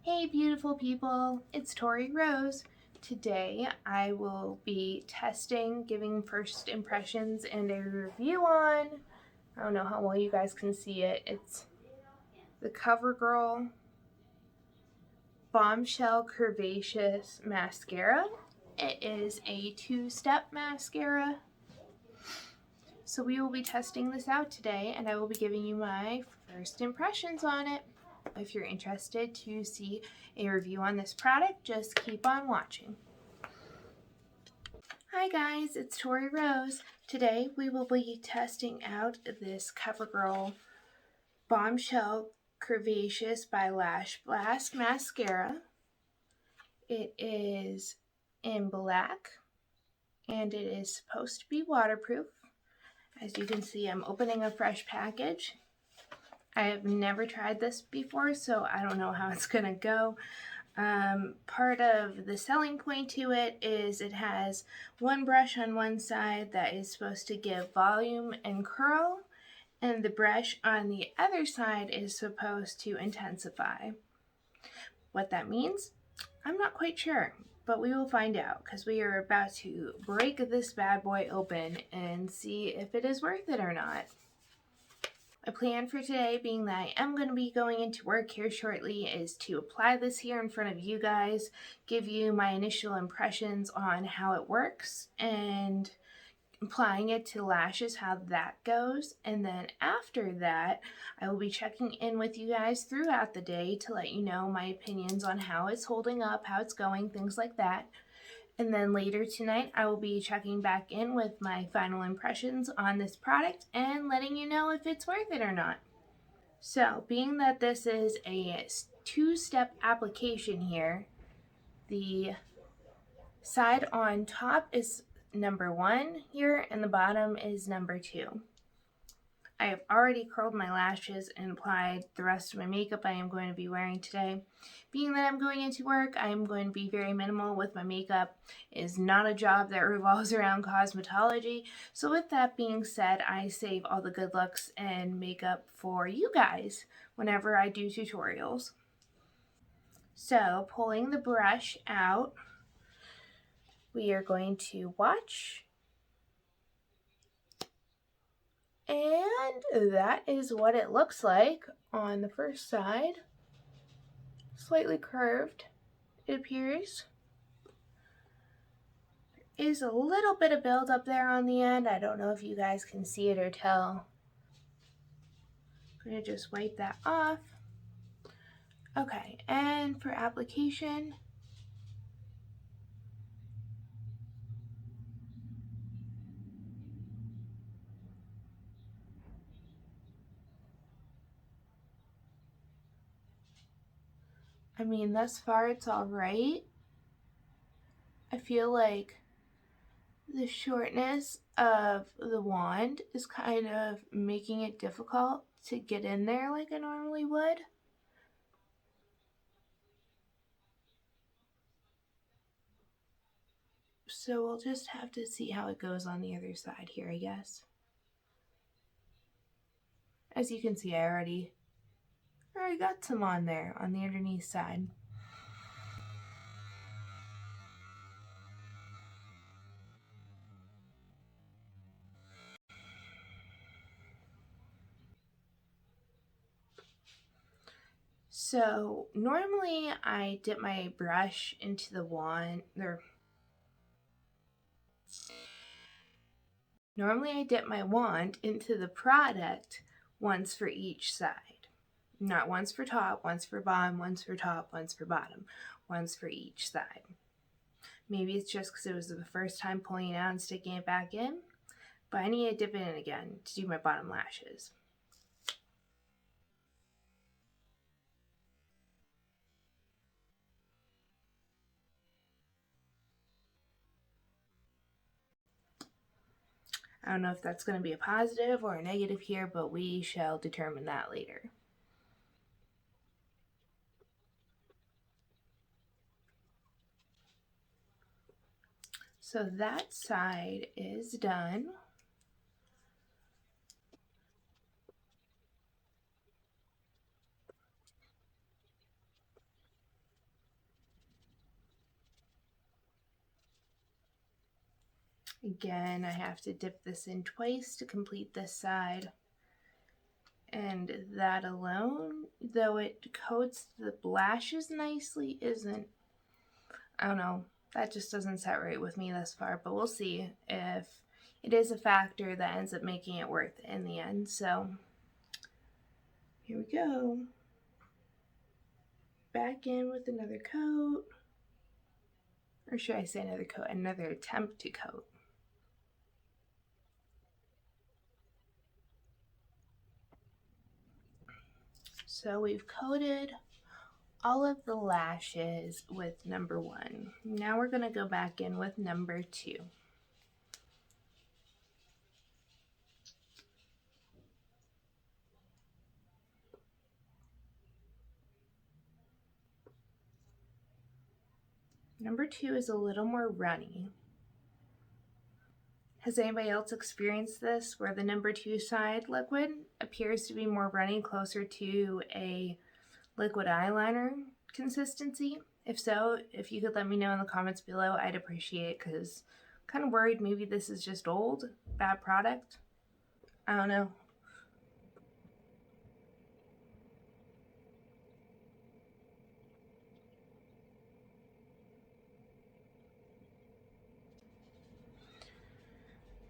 Hey beautiful people, it's Tori Rose. Today I will be testing, giving first impressions and a review on, I don't know how well you guys can see it, it's the CoverGirl Bombshell Curvaceous Mascara. It is a two-step mascara. So we will be testing this out today and I will be giving you my first impressions on it. If you're interested to see a review on this product, just keep on watching. Hi guys, it's Tori Rose. Today we will be testing out this CoverGirl Bombshell Curvaceous by Lash Blast Mascara. It is in black and it is supposed to be waterproof. As you can see, I'm opening a fresh package. I have never tried this before, so I don't know how it's gonna go. Part of the selling point to it is it has one brush on one side that is supposed to give volume and curl, and the brush on the other side is supposed to intensify. What that means, I'm not quite sure, but we will find out because we are about to break this bad boy open and see if it is worth it or not. My plan for today, being that I am going to be going into work here shortly, is to apply this here in front of you guys, give you my initial impressions on how it works, and applying it to lashes, how that goes. And then after that, I will be checking in with you guys throughout the day to let you know my opinions on how it's holding up, how it's going, things like that. And then later tonight, I will be checking back in with my final impressions on this product and letting you know if it's worth it or not. So, being that this is a two-step application here, the side on top is number 1 here and the bottom is number 2. I have already curled my lashes and applied the rest of my makeup I am going to be wearing today. Being that I'm going into work, I am going to be very minimal with my makeup. It is not a job that revolves around cosmetology. So with that being said, I save all the good looks and makeup for you guys whenever I do tutorials. So pulling the brush out, we are going to watch. And that is what it looks like on the first side. Slightly curved, it appears. There is a little bit of buildup there on the end. I don't know if you guys can see it or tell. I'm going to just wipe that off. Okay, and for application, I mean, thus far it's all right. I feel like the shortness of the wand is kind of making it difficult to get in there like I normally would. So we'll just have to see how it goes on the other side here, I guess. As you can see, I already got some on there on the underneath side. So normally I dip my brush into the wand. Normally I dip my wand into the product once for each side. Not once for top, once for bottom, once for top, once for bottom, once for each side. Maybe it's just because it was the first time pulling it out and sticking it back in, but I need to dip it in again to do my bottom lashes. I don't know if that's going to be a positive or a negative here, but we shall determine that later. So that side is done. Again, I have to dip this in twice to complete this side. And that alone, though it coats the lashes nicely, isn't, I don't know, that just doesn't set right with me thus far, but we'll see if it is a factor that ends up making it worth it in the end. So here we go. Back in with another coat. Or should I say another coat? Another attempt to coat. So we've coated all of the lashes with number 1. Now we're going to go back in with number 2. Number 2 is a little more runny. Has anybody else experienced this where the number 2 side liquid appears to be more runny, closer to a liquid eyeliner consistency? If so, if you could let me know in the comments below, I'd appreciate it, because I'm kind of worried maybe this is just old, bad product. I don't know.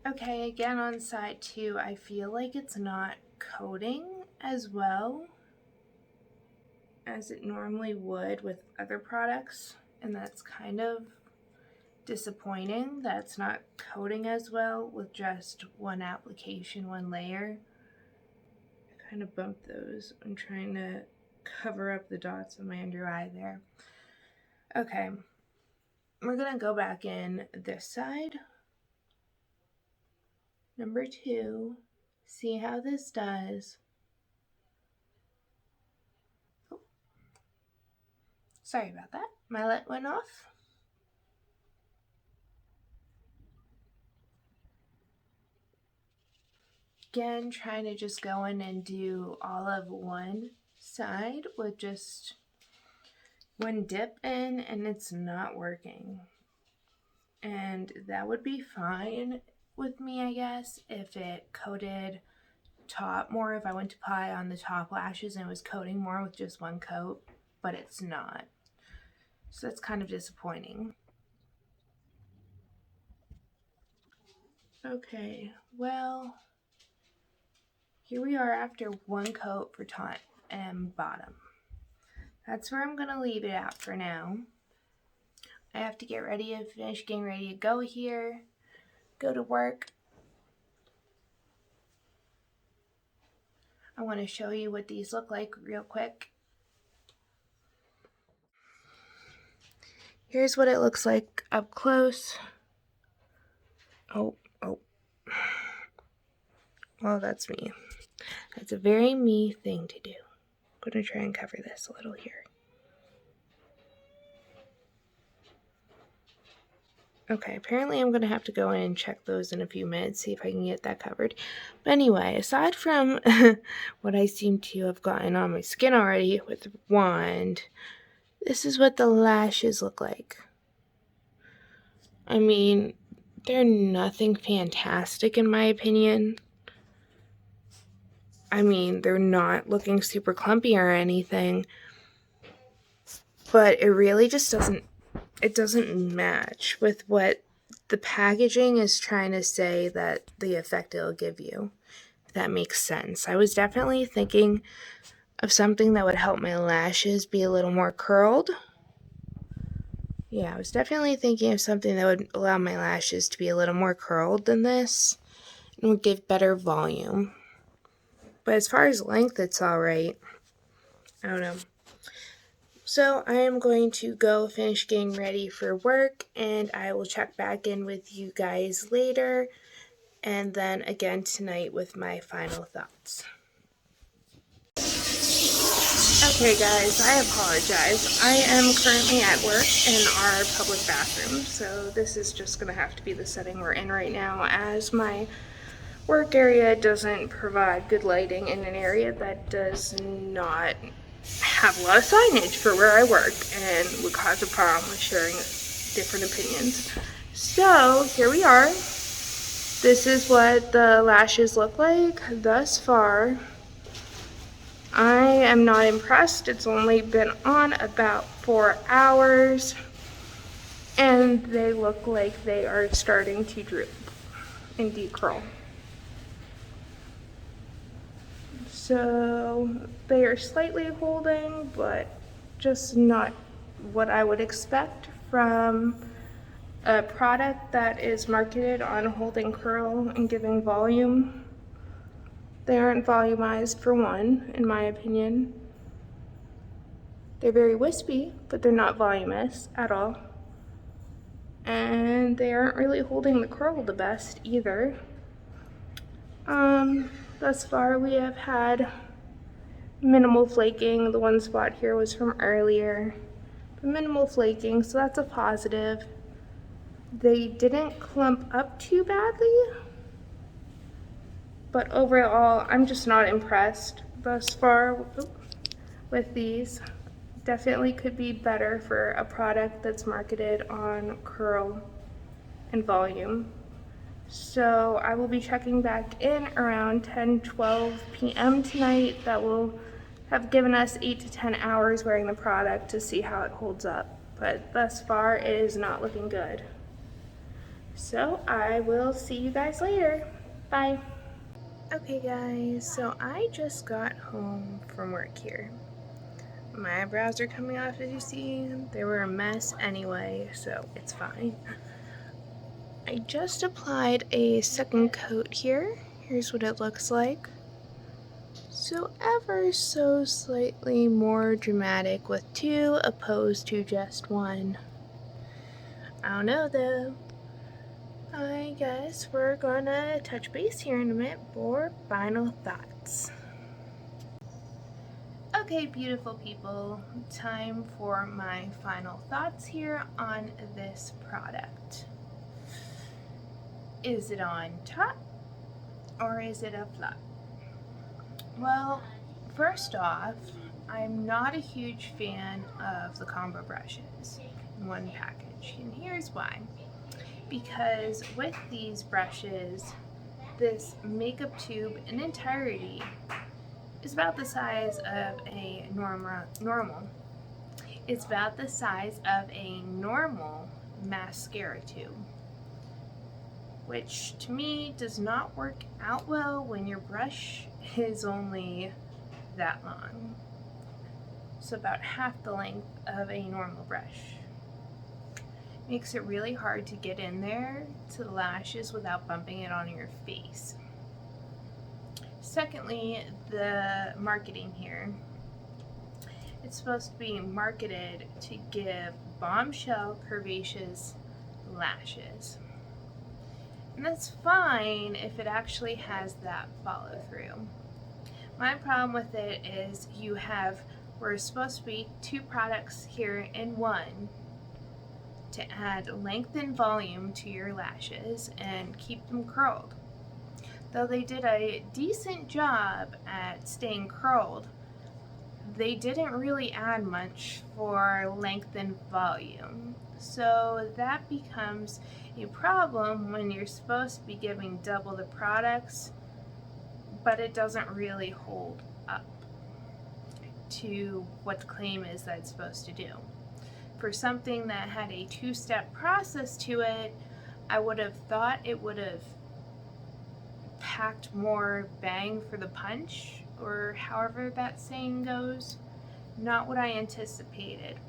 Okay, again on side 2, I feel like it's not coating as well as it normally would with other products, and that's kind of disappointing that it's not coating as well with just one application, one layer. I kind of bumped those. I'm trying to cover up the dots on my under eye there. Okay, we're gonna go back in this side. Number 2, see how this does. Oh. Sorry about that, my light went off. Again, trying to just go in and do all of one side with just one dip in, and it's not working. And that would be fine with me, I guess, if it coated top more, if I went to apply on the top lashes and it was coating more with just one coat, but it's not. So that's kind of disappointing. Okay, well, here we are after one coat for top and bottom. That's where I'm going to leave it at for now. I have to get ready to finish getting ready to go here, go to work. I want to show you what these look like real quick. Here's what it looks like up close. Oh. Well, that's me. That's a very me thing to do. I'm going to try and cover this a little here. Okay, apparently I'm going to have to go in and check those in a few minutes, see if I can get that covered. But anyway, aside from what I seem to have gotten on my skin already with the wand, this is what the lashes look like. I mean, they're nothing fantastic in my opinion. I mean, they're not looking super clumpy or anything, but it really just doesn't match with what the packaging is trying to say that the effect it'll give you, if that makes sense. I was definitely thinking of something that would help my lashes be a little more curled. Yeah, I was definitely thinking of something that would allow my lashes to be a little more curled than this and would give better volume. But as far as length, it's alright. I don't know. So I am going to go finish getting ready for work, and I will check back in with you guys later, and then again tonight with my final thoughts. Okay guys, I apologize. I am currently at work in our public bathroom, so this is just going to have to be the setting we're in right now, as my work area doesn't provide good lighting in an area that does not have a lot of signage for where I work and would cause a problem with sharing different opinions. So here we are. This is what the lashes look like thus far. I am not impressed. It's only been on about 4 hours and they look like they are starting to droop and decurl. So they are slightly holding, but just not what I would expect from a product that is marketed on holding curl and giving volume. They aren't volumized for one, in my opinion. They're very wispy, but they're not voluminous at all. And they aren't really holding the curl the best either. Thus far we have had minimal flaking. The one spot here was from earlier. But minimal flaking, so that's a positive. They didn't clump up too badly, but overall I'm just not impressed thus far with these. Definitely could be better for a product that's marketed on curl and volume. So I will be checking back in around 10-12 p.m. tonight. That will have given us 8 to 10 hours wearing the product to see how it holds up. But thus far it is not looking good. So I will see you guys later. Bye. Okay guys, so I just got home from work here. My eyebrows are coming off, as you see. They were a mess anyway, so it's fine. I just applied a second coat here. Here's what it looks like. So ever so slightly more dramatic with two opposed to just one. I don't know though. I guess we're gonna touch base here in a minute for final thoughts. Okay, beautiful people, time for my final thoughts here on this product. Is it on top or is it a flop? Well, first off, I'm not a huge fan of the combo brushes in one package, and here's why. Because with these brushes, this makeup tube in entirety is about the size of a normal. It's about the size of a normal mascara tube, which to me does not work out well when your brush is only that long. So about half the length of a normal brush. Makes it really hard to get in there to the lashes without bumping it on your face. Secondly, the marketing here. It's supposed to be marketed to give bombshell curvaceous lashes. And that's fine if it actually has that follow through. My problem with it is we're supposed to be two products here in one to add length and volume to your lashes and keep them curled. Though they did a decent job at staying curled, they didn't really add much for length and volume. So that becomes a problem when you're supposed to be giving double the products, but it doesn't really hold up to what the claim is that it's supposed to do. For something that had a two-step process to it, I would have thought it would have packed more bang for the punch, or however that saying goes. Not what I anticipated.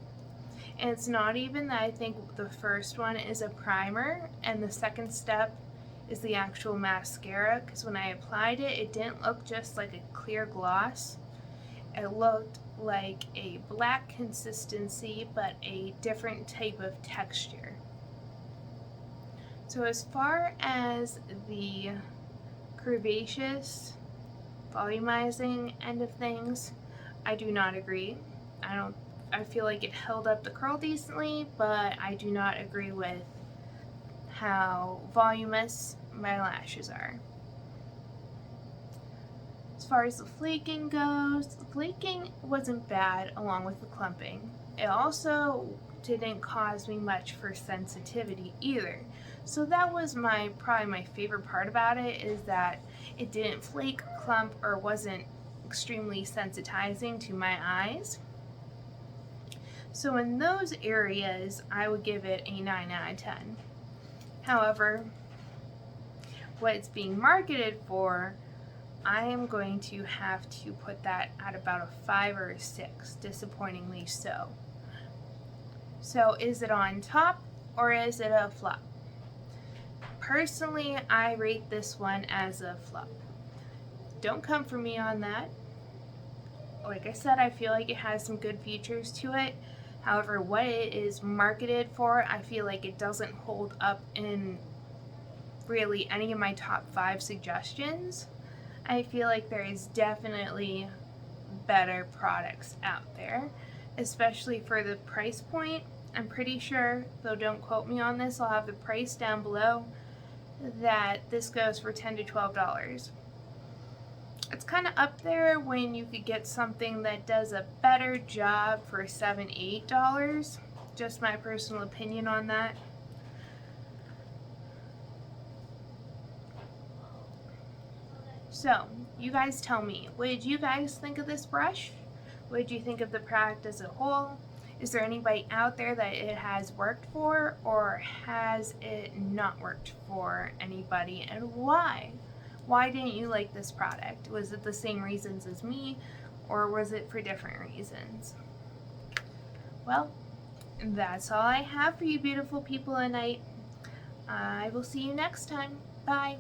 And it's not even that I think the first one is a primer and the second step is the actual mascara, because when I applied it, it didn't look just like a clear gloss. It looked like a black consistency, but a different type of texture. So as far as the curvaceous, volumizing end of things, I do not agree. I feel like it held up the curl decently, but I do not agree with how voluminous my lashes are. As far as the flaking goes, the flaking wasn't bad along with the clumping. it also didn't cause me much for sensitivity either. So that was probably my favorite part about it, is that it didn't flake, clump, or wasn't extremely sensitizing to my eyes. So in those areas, I would give it a 9 out of 10. However, what it's being marketed for, I am going to have to put that at about a 5 or a 6, disappointingly so. So is it on top or is it a flop? Personally, I rate this one as a flop. Don't come for me on that. Like I said, I feel like it has some good features to it. However, what it is marketed for, I feel like it doesn't hold up in really any of my top 5 suggestions. I feel like there is definitely better products out there, especially for the price point. I'm pretty sure, though don't quote me on this, I'll have the price down below, that this goes for $10 to $12. It's kind of up there when you could get something that does a better job for $7, $8. Just my personal opinion on that. So, you guys tell me, what did you guys think of this brush? What did you think of the product as a whole? Is there anybody out there that it has worked for, or has it not worked for anybody, and why? Why didn't you like this product? Was it the same reasons as me, or was it for different reasons? Well, that's all I have for you beautiful people tonight. I will see you next time. Bye.